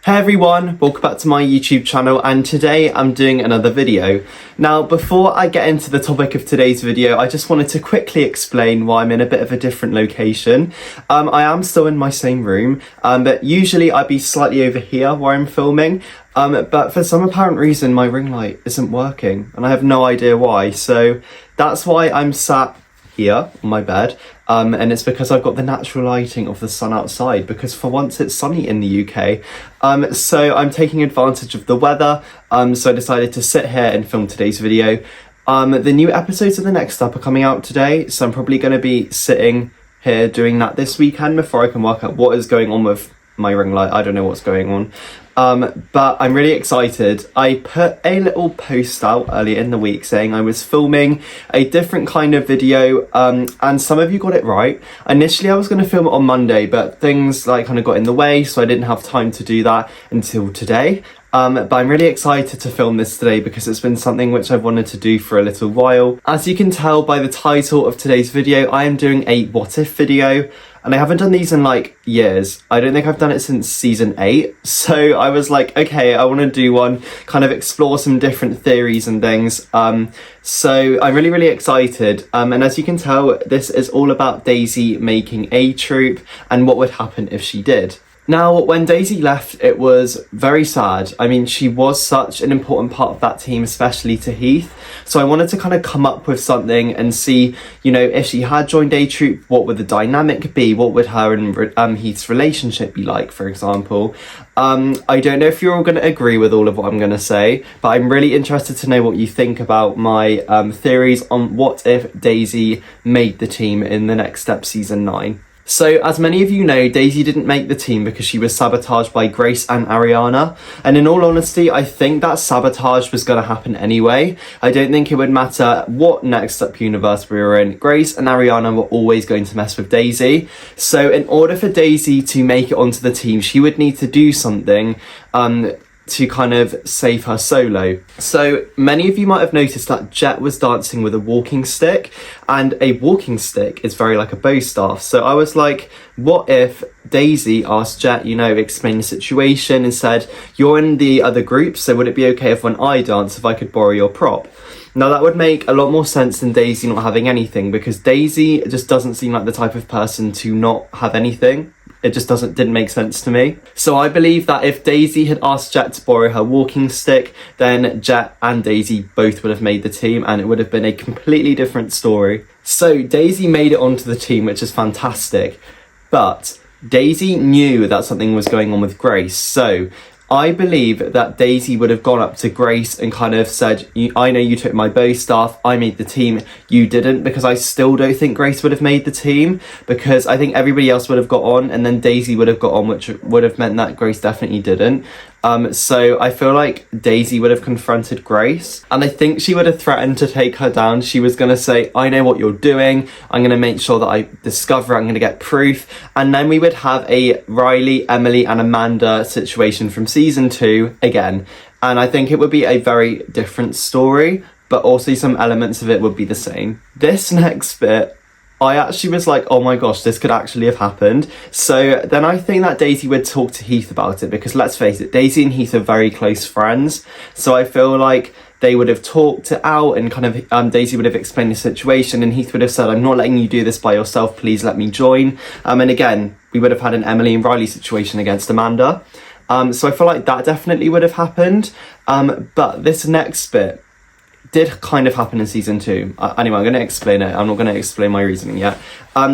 Hey everyone, welcome back to my YouTube channel, and today I'm doing another video. Now, before I get into the topic of today's video, I just wanted to quickly explain why I'm in a bit of a different location. I am still in my same room, but usually I'd be slightly over here where I'm filming, but for some apparent reason my ring light isn't working, and I have no idea why, so that's why I'm sat here on my bed, and it's because I've got the natural lighting of the sun outside, because for once it's sunny in the UK, so I'm taking advantage of the weather, so I decided to sit here and film today's video. The new episodes of the Next Step are coming out today, so I'm probably going to be sitting here doing that this weekend before I can work out what is going on with my ring light. I don't know what's going on. But I'm really excited. I put a little post out earlier in the week saying I was filming a different kind of video, and some of you got it right. Initially I was going to film it on Monday, but things kind of got in the way, so I didn't have time to do that until today. But I'm really excited to film this today because it's been something which I've wanted to do for a little while. As you can tell by the title of today's video, I am doing a what if video, and I haven't done these in years. I don't think I've done it since season 8. So I was like, okay, I want to do one, kind of explore some different theories and things. So I'm really, really excited. And as you can tell, this is all about Daisy making A-Troupe and what would happen if she did. Now, when Daisy left, it was very sad. I mean, she was such an important part of that team, especially to Heath. So I wanted to kind of come up with something and see, if she had joined A-Troupe, what would the dynamic be? What would her and Heath's relationship be like, for example? I don't know if you're all going to agree with all of what I'm going to say, but I'm really interested to know what you think about my theories on what if Daisy made the team in the Next Step season 9. So, as many of you know, Daisy didn't make the team because she was sabotaged by Grace and Ariana. And in all honesty, I think that sabotage was going to happen anyway. I don't think it would matter what Next Step universe we were in. Grace and Ariana were always going to mess with Daisy. So, in order for Daisy to make it onto the team, she would need to do something to kind of save her solo. So many of you might have noticed that Jet was dancing with a walking stick, and a walking stick is very like a bow staff. So I was like, what if Daisy asked Jet, explain the situation and said, you're in the other group, so would it be okay if when I dance, if I could borrow your prop? Now that would make a lot more sense than Daisy not having anything, because Daisy just doesn't seem like the type of person to not have anything. It just didn't make sense to me. So I believe that if Daisy had asked Jet to borrow her walking stick, then Jet and Daisy both would have made the team, and it would have been a completely different story. So Daisy made it onto the team, which is fantastic. But Daisy knew that something was going on with Grace. So I believe that Daisy would have gone up to Grace and kind of said, I know you took my bow staff, I made the team, you didn't, because I still don't think Grace would have made the team, because I think everybody else would have got on and then Daisy would have got on, which would have meant that Grace definitely didn't. So I feel like Daisy would have confronted Grace, and I think she would have threatened to take her down. She was going to say, I know what you're doing, I'm going to make sure that I discover it, I'm going to get proof, and then we would have a Riley, Emily and Amanda situation from season 2 again, and I think it would be a very different story, but also some elements of it would be the same. This next bit, I actually was like, oh my gosh, this could actually have happened. So then I think that Daisy would talk to Heath about it, because let's face it, Daisy and Heath are very close friends. So I feel like they would have talked it out, and kind of Daisy would have explained the situation, and Heath would have said, I'm not letting you do this by yourself, please let me join. And again, we would have had an Emily and Riley situation against Amanda. So I feel like that definitely would have happened. But this next bit did kind of happen in season 2. Anyway, I'm going to explain it. I'm not going to explain my reasoning yet.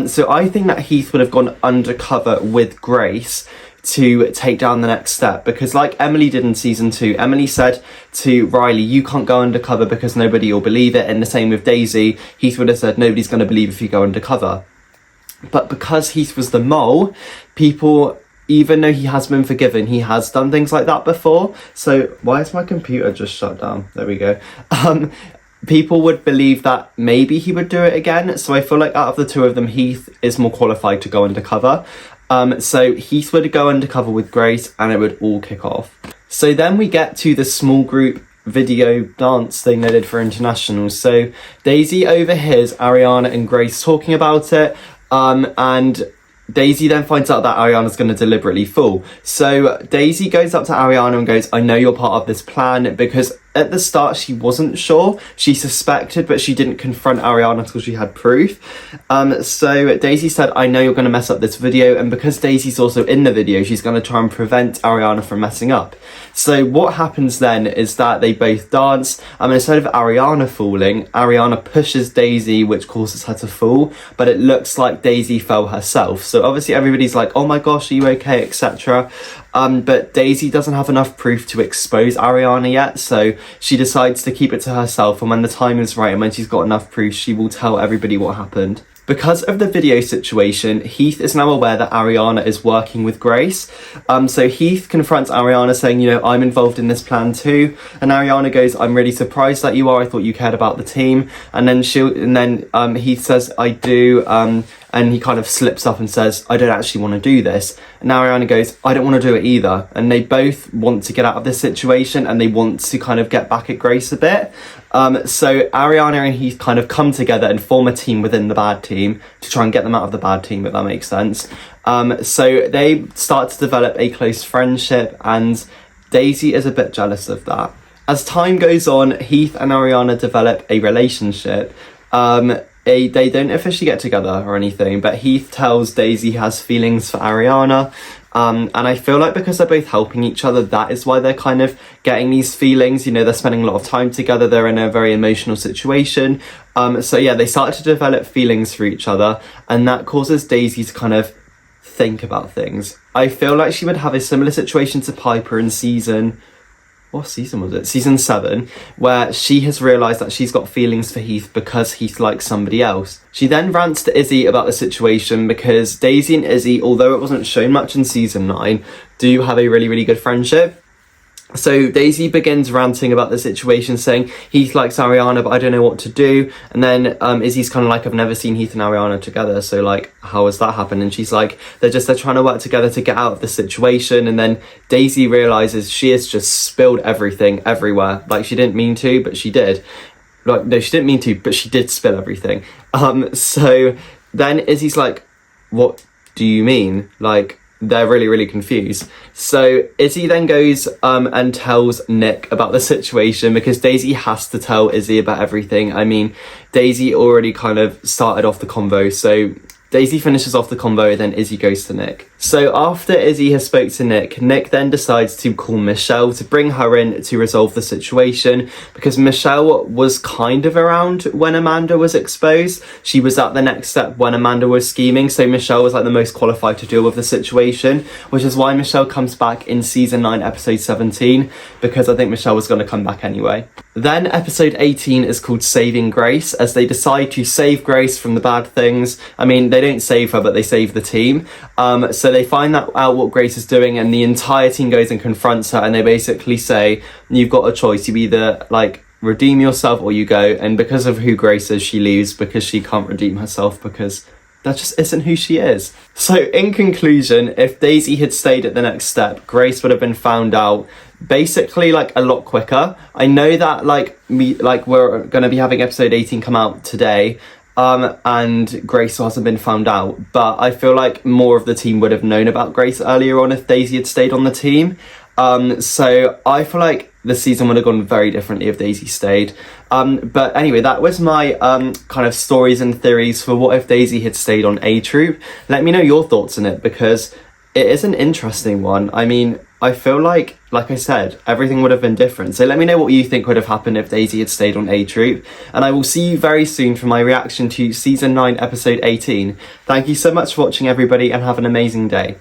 So I think that Heath would have gone undercover with Grace to take down the Next Step, because like Emily did in season 2, Emily said to Riley, you can't go undercover because nobody will believe it, and the same with Daisy. Heath would have said, nobody's going to believe if you go undercover. But because Heath was the mole, people, even though he has been forgiven, he has done things like that before. So why is my computer just shut down? There we go. People would believe that maybe he would do it again. So I feel like out of the two of them, Heath is more qualified to go undercover. So Heath would go undercover with Grace, and it would all kick off. So then we get to the small group video dance thing they did for internationals. So Daisy overhears Ariana and Grace talking about it, and Daisy then finds out that Ariana's going to deliberately fall. So Daisy goes up to Ariana and goes, I know you're part of this plan, because at the start she wasn't sure. She suspected, but she didn't confront Ariana until she had proof. So Daisy said, I know you're going to mess up this video, and because Daisy's also in the video, she's going to try and prevent Ariana from messing up. So what happens then is that they both dance, and instead of Ariana falling, Ariana pushes Daisy, which causes her to fall, but it looks like Daisy fell herself. So obviously everybody's like, oh my gosh, are you okay, etc. But Daisy doesn't have enough proof to expose Ariana yet, so she decides to keep it to herself, and when the time is right and when she's got enough proof, she will tell everybody what happened. Because of the video situation, Heath is now aware that Ariana is working with Grace. So Heath confronts Ariana saying, you know, I'm involved in this plan too. And Ariana goes, I'm really surprised that you are. I thought you cared about the team. And then Heath says, I do. And he kind of slips up and says, I don't actually want to do this. And Ariana goes, I don't want to do it either. And they both want to get out of this situation, and they want to kind of get back at Grace a bit. So Ariana and Heath kind of come together and form a team within the bad team to try and get them out of the bad team, if that makes sense. So they start to develop a close friendship, and Daisy is a bit jealous of that. As time goes on, Heath and Ariana develop a relationship. They don't officially get together or anything, but Heath tells Daisy he has feelings for Ariana. And I feel like because they're both helping each other, that is why they're kind of getting these feelings. You know, they're spending a lot of time together. They're in a very emotional situation. So yeah, they start to develop feelings for each other, and that causes Daisy to kind of think about things. I feel like she would have a similar situation to Piper in what season was it? Season 7, where she has realised that she's got feelings for Heath because Heath likes somebody else. She then rants to Izzy about the situation because Daisy and Izzy, although it wasn't shown much in season 9, do have a really, really good friendship. So Daisy begins ranting about the situation, saying Heath likes Ariana, but I don't know what to do. And then Izzy's kind of like, I've never seen Heath and Ariana together, so like, how has that happened? And she's like, they're trying to work together to get out of the situation. And then Daisy realizes she has just spilled everything everywhere. Like, she didn't mean to, but she did. Like, no, she didn't mean to, but she did spill everything. So then Izzy's like, what do you mean? Like, they're really, really confused. So Izzy then goes and tells Nick about the situation, because Daisy has to tell Izzy about everything. I mean, Daisy already kind of started off the convo, so Daisy finishes off the convo, then Izzy goes to Nick. So after Izzy has spoke to Nick then decides to call Michelle to bring her in to resolve the situation, because Michelle was kind of around when Amanda was exposed. She was at the next step when Amanda was scheming, so Michelle was like the most qualified to deal with the situation, which is why Michelle comes back in season 9, episode 17, because I think Michelle was going to come back anyway. Then episode 18 is called Saving Grace, as they decide to save Grace from the bad things. I mean, they don't save her, but they save the team. So they find out what Grace is doing, and the entire team goes and confronts her, and they basically say, you've got a choice. You either like redeem yourself or you go. And because of who Grace is, she leaves, because she can't redeem herself, because that just isn't who she is. So in conclusion, if Daisy had stayed at the next step, Grace would have been found out basically like a lot quicker. I know that we're going to be having episode 18 come out today, and Grace hasn't been found out, but I feel like more of the team would have known about Grace earlier on if Daisy had stayed on the team. So I feel like the season would have gone very differently if Daisy stayed. But anyway, that was my kind of stories and theories for what if Daisy had stayed on A-Troupe. Let me know your thoughts on it, because it is an interesting one. I mean, I feel like I said, everything would have been different. So let me know what you think would have happened if Daisy had stayed on A-Troupe. And I will see you very soon for my reaction to season 9, episode 18. Thank you so much for watching, everybody, and have an amazing day.